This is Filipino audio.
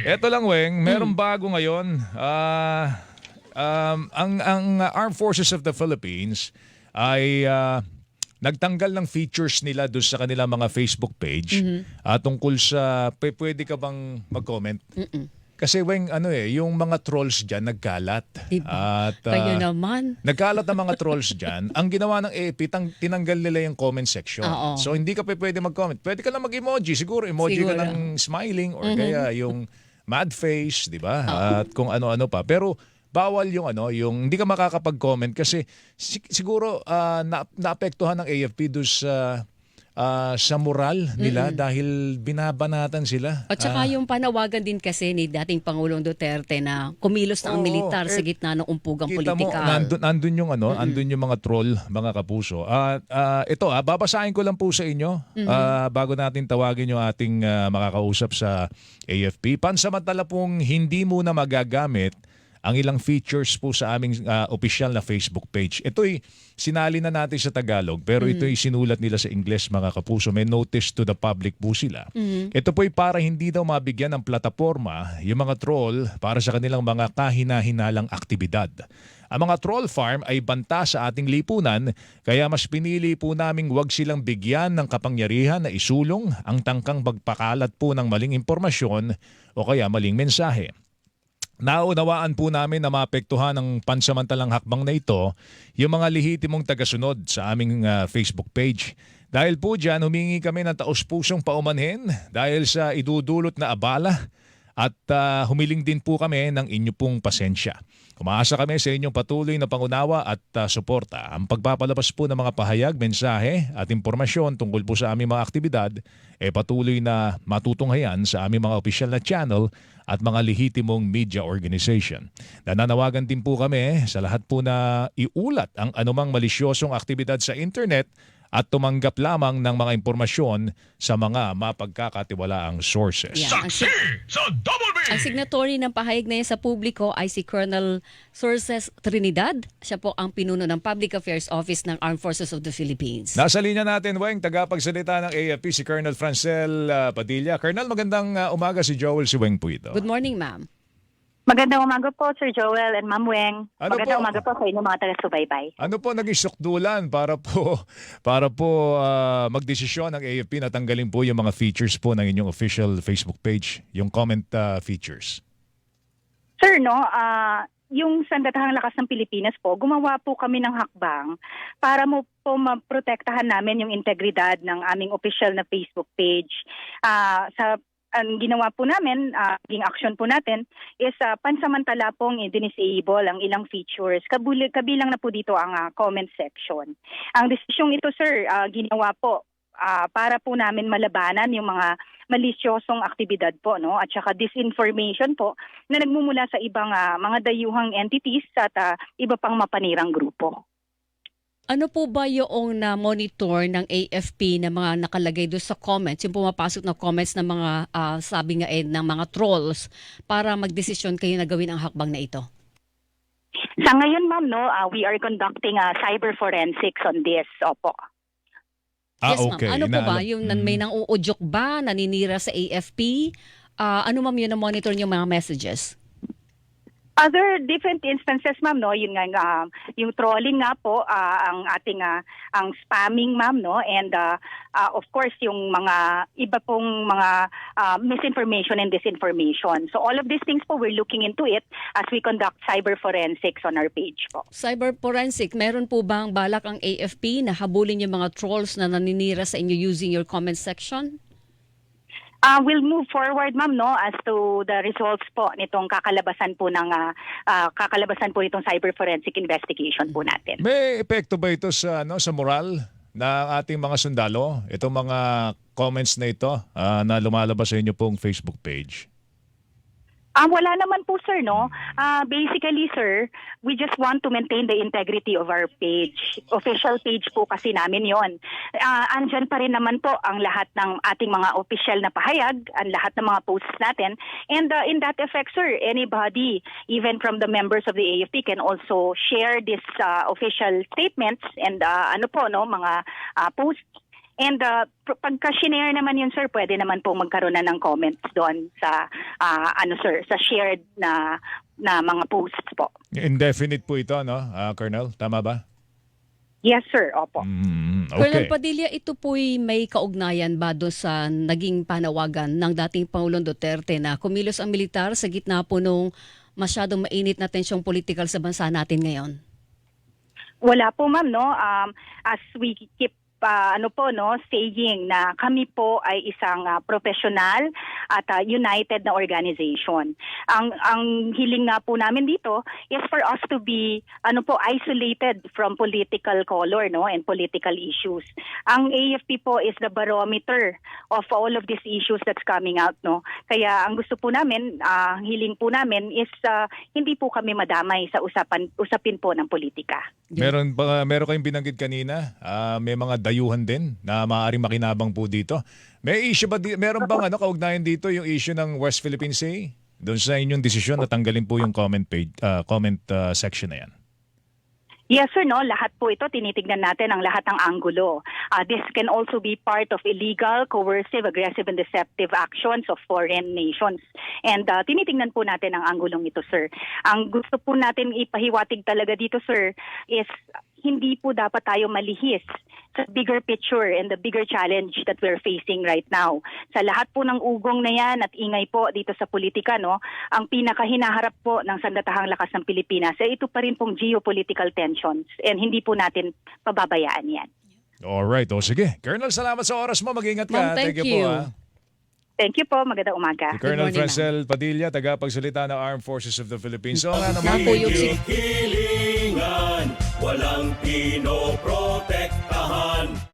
Eto lang, Weng, meron bago ngayon. Ang Armed Forces of the Philippines ay nagtanggal ng features nila doon sa kanilang mga Facebook page tungkol sa pwede ka bang mag-comment? Kasi Weng, yung mga trolls diyan nagkalat. Diba? At Kayo naman. nagkalat ang mga trolls diyan. Ang ginawa ng AFP, tinanggal nila yung comment section. Oo. So hindi ka pwede mag-comment. Pwede ka lang mag-emoji, siguro emoji ka Siguro. ng smiling or kaya yung mad face, 'di ba? At kung ano-ano pa. Pero bawal yung yung hindi ka makakapag-comment kasi siguro naapektuhan ng AFP doon sa moral nila dahil binabanatan sila. At saka yung panawagan din kasi ni dating Pangulong Duterte na kumilos na ang Oo, militar sa gitna ng umpugang Kita mo, politika. nandun yung andun yung mga troll, mga kapuso. At ito babasahin ko lang po sa inyo bago natin tawagin yung ating makakausap sa AFP. Pansamantala pong hindi muna magagamit ang ilang features po sa aming official na Facebook page. Ito'y sinali na natin sa Tagalog pero ito'y sinulat nila sa Ingles, mga kapuso. May notice to the public po sila. Ito po'y para hindi daw mabigyan ng plataforma yung mga troll para sa kanilang mga kahina-hinalang aktibidad. Ang mga troll farm ay banta sa ating lipunan kaya mas pinili po naming wag silang bigyan ng kapangyarihan na isulong ang tangkang pagpakalat po ng maling impormasyon o kaya maling mensahe. Naunawaan po namin na maapektuhan ng pansamantalang hakbang na ito yung mga lehitimong tagasunod sa aming Facebook page. Dahil po dyan, humingi kami ng taos-pusong paumanhin dahil sa idudulot na abala at humiling din po kami ng inyo pong pasensya. Umaasa kami sa inyong patuloy na pangunawa at suporta. Ang pagpapalabas po ng mga pahayag, mensahe at impormasyon tungkol po sa aming mga aktibidad patuloy na matutunghayan sa aming mga opisyal na channel at mga lehitimong media organization. Nananawagan din po kami sa lahat po na iulat ang anumang malisyosong aktibidad sa internet at tumanggap lamang ng mga impormasyon sa mga mapagkakatiwalaang sources. Yeah. Saksi sa Double B! Ang signatory ng pahayag na yan sa publiko ay si Colonel Sources Trinidad. Siya po ang pinuno ng Public Affairs Office ng Armed Forces of the Philippines. Nasa linya natin, Weng, tagapagsalita ng AFP, si Colonel Francel Padilla. Colonel, magandang umaga, si Joel si Weng po ito. Good morning, ma'am. Magandang umaga po, Sir Joel and Ma'am Weng. Ano Magandang po? umaga po sa inyo mga taga-subaybay. Ano po naging sukdulan para po magdesisyon ng AFP na tanggalin po yung mga features po ng inyong official Facebook page, yung comment features? Sir, yung Sandatahang Lakas ng Pilipinas po, gumawa po kami ng hakbang para mo po maprotektahan namin yung integridad ng aming official na Facebook page. Ang ginawa po namin, naging action po natin, is pansamantala pong i-disable ang ilang features. Kabilang na po dito ang comment section. Ang desisyong ito, sir, ginawa po para po namin malabanan yung mga malisyosong aktibidad po, no, at saka disinformation po na nagmumula sa ibang mga dayuhang entities at iba pang mapanirang grupo. Ano po ba yung na-monitor ng AFP na mga nakalagay doon sa comments, yung pumapasok na comments ng mga sabi nga ng mga trolls para magdesisyon kayo na gawin ang hakbang na ito? Sa ngayon, ma'am, we are conducting cyber forensics on this. Opo. Yes, ma'am. Okay. Ano po ba? Yung may nang uudyok ba, naninira sa AFP? Ano ma'am yun na-monitor yung mga messages? Other different instances, ma'am, yun nga, yung trolling nga po, ang ating ang spamming, ma'am, and of course yung mga iba pong mga misinformation and disinformation. So all of these things po, we're looking into it as we conduct cyber forensics on our page po. Cyber forensic, meron po bang balak ang AFP na habulin yung mga trolls na naninira sa inyo using your comment section? We'll move forward, ma'am, as to the results po nitong kakalabasan po nitong cyber forensic investigation po natin. May epekto ba ito sa moral ng ating mga sundalo? Itong mga comments na ito na lumalabas sa inyo pong Facebook page? Wala naman po, sir, no? Basically, sir, we just want to maintain the integrity of our page. Official page po kasi namin yon. Andyan pa rin naman po ang lahat ng ating mga official na pahayag, ang lahat ng mga posts natin. And in that effect, sir, anybody, even from the members of the AFP, can also share this official statements and mga posts And pagka shinare naman yun, sir, pwede naman po magkaroon na ng comments doon sa sir, sa shared na mga posts po. Indefinite po ito, no, Colonel? Tama ba? Yes, sir. Opo. Colonel Okay. Padilla, ito po'y may kaugnayan ba doon sa naging panawagan ng dating Pangulong Duterte na kumilos ang militar sa gitna po nung masyadong mainit na tensyong politikal sa bansa natin ngayon? Wala po, ma'am, no. As we keep saying na kami po ay isang professional at united na organization. Ang hiling nga po namin dito is for us to be isolated from political color, no, and political issues. Ang AFP po is the barometer of all of these issues that's coming out, no. Kaya ang gusto po namin, hiling po namin is hindi po kami madamay sa usapin po ng politika. Meron kayong binanggit kanina, may mga dayuhan din na maaaring makinabang po dito. May issue ba meron bang kaugnayan dito yung issue ng West Philippine Sea? Doon sa inyong desisyon na tanggalin po yung comment section na yan. Yes, sir, no. Lahat po ito, tinitignan natin ang lahat ng anggulo. This can also be part of illegal, coercive, aggressive, and deceptive actions of foreign nations. And tinitignan po natin ang anggulong ito, sir. Ang gusto po natin ipahiwatig talaga dito, sir, is hindi po dapat tayo malihis sa bigger picture and the bigger challenge that we're facing right now. Sa lahat po ng ugong na yan at ingay po dito sa politika, no, ang pinakahinaharap po ng sandatahang lakas ng Pilipinas ay ito pa rin pong geopolitical tensions, and hindi po natin pababayaan yan. Alright, sige. Colonel, salamat sa oras mo. Mag-ingat ka. Ma'am, thank you. Po. Thank you po. Magandang umaga. Si Colonel morning, Francel Padilla, tagapagsalita ng Armed Forces of the Philippines. So nga naman, Naku, yung Hilingan, walang pinoprotektahan.